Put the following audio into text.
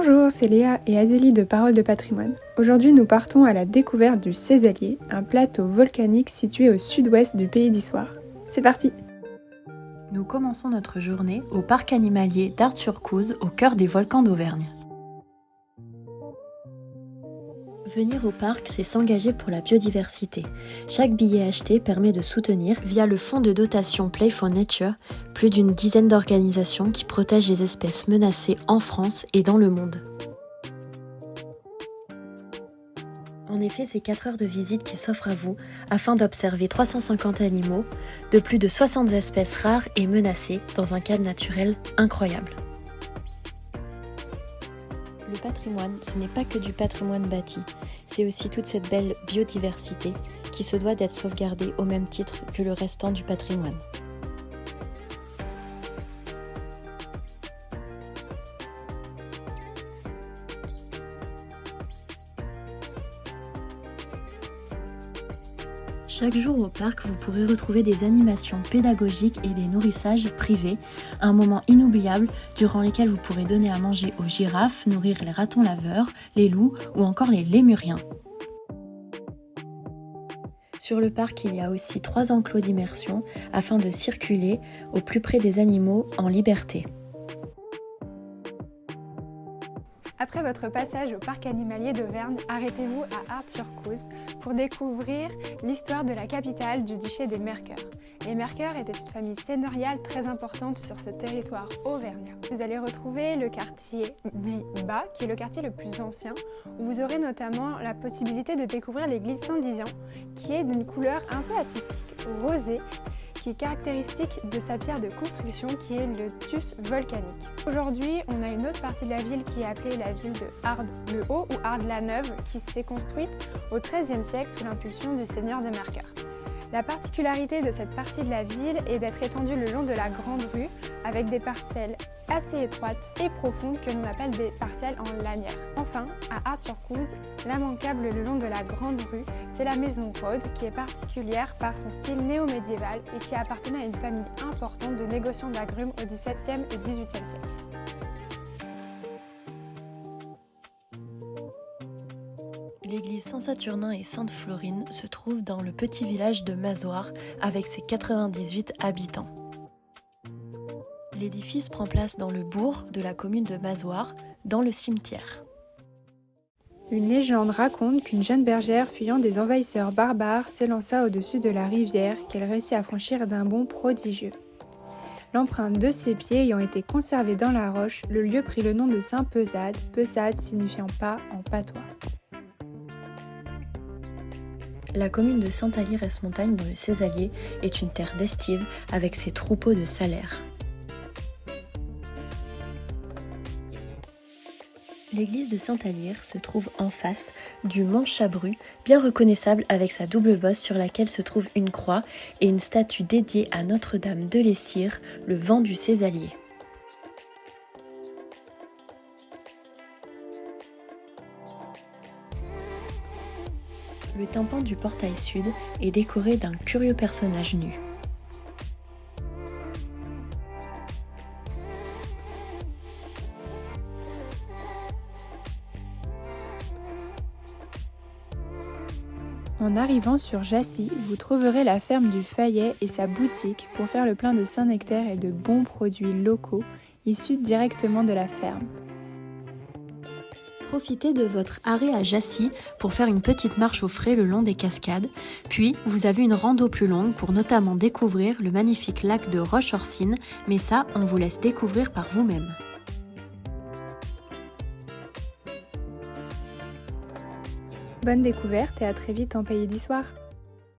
Bonjour, c'est Léa et Azélie de Paroles de Patrimoine. Aujourd'hui, nous partons à la découverte du Cézallier, un plateau volcanique situé au sud-ouest du Pays d'Issoire. C'est parti! Nous commençons notre journée au parc animalier d'Ardes-sur-Couze, au cœur des volcans d'Auvergne. Venir au parc, c'est s'engager pour la biodiversité. Chaque billet acheté permet de soutenir, via le fonds de dotation Play for Nature, plus d'une dizaine d'organisations qui protègent les espèces menacées en France et dans le monde. En effet, c'est 4 heures de visite qui s'offrent à vous afin d'observer 350 animaux de plus de 60 espèces rares et menacées dans un cadre naturel incroyable. Le patrimoine, ce n'est pas que du patrimoine bâti, c'est aussi toute cette belle biodiversité qui se doit d'être sauvegardée au même titre que le restant du patrimoine. Chaque jour au parc, vous pourrez retrouver des animations pédagogiques et des nourrissages privés, un moment inoubliable durant lesquels vous pourrez donner à manger aux girafes, nourrir les ratons laveurs, les loups ou encore les lémuriens. Sur le parc, il y a aussi 3 enclos d'immersion afin de circuler au plus près des animaux en liberté. Après votre passage au parc animalier d'Auvergne, arrêtez-vous à Ardes-sur-Couze pour découvrir l'histoire de la capitale du duché des Mercœur. Les Mercœur étaient une famille seigneuriale très importante sur ce territoire auvergnat. Vous allez retrouver le quartier dit Bas, qui est le quartier le plus ancien, où vous aurez notamment la possibilité de découvrir l'église Saint-Dizian, qui est d'une couleur un peu atypique, rosée, qui est caractéristique de sa pierre de construction qui est le tuf volcanique. Aujourd'hui, on a une autre partie de la ville qui est appelée la ville de Ardes-le-Haut ou Ardes-la-Neuve qui s'est construite au XIIIe siècle sous l'impulsion du seigneur des Mercœur. La particularité de cette partie de la ville est d'être étendue le long de la Grande Rue avec des parcelles assez étroites et profondes que l'on appelle des parcelles en lanière. Enfin, à Ardes-sur-Couze, l'immanquable le long de la Grande Rue, c'est la maison Rode qui est particulière par son style néo-médiéval et qui appartenait à une famille importante de négociants d'agrumes au XVIIe et XVIIIe siècle. L'église Saint-Saturnin et Sainte-Florine se trouve dans le petit village de Mazoire avec ses 98 habitants. L'édifice prend place dans le bourg de la commune de Mazoire, dans le cimetière. Une légende raconte qu'une jeune bergère fuyant des envahisseurs barbares s'élança au-dessus de la rivière qu'elle réussit à franchir d'un bond prodigieux. L'empreinte de ses pieds ayant été conservée dans la roche, le lieu prit le nom de Saint-Pesade, Pesade signifiant pas en patois. La commune de Saint-Allier-Ès-Montagne dans le Cézallier est une terre d'estive avec ses troupeaux de salers. L'église de Saint-Allier se trouve en face du mont Chabru, bien reconnaissable avec sa double bosse sur laquelle se trouve une croix et une statue dédiée à Notre-Dame de l'Essire, le vent du Cézallier. Le tympan du portail sud est décoré d'un curieux personnage nu. En arrivant sur Jassy, vous trouverez la ferme du Fayet et sa boutique pour faire le plein de Saint-Nectaire et de bons produits locaux issus directement de la ferme. Profitez de votre arrêt à Jassy pour faire une petite marche au frais le long des cascades, puis vous avez une rando plus longue pour notamment découvrir le magnifique lac de Roche-Orsine, mais ça, on vous laisse découvrir par vous-même. Bonne découverte et à très vite en Pays d'Issoire.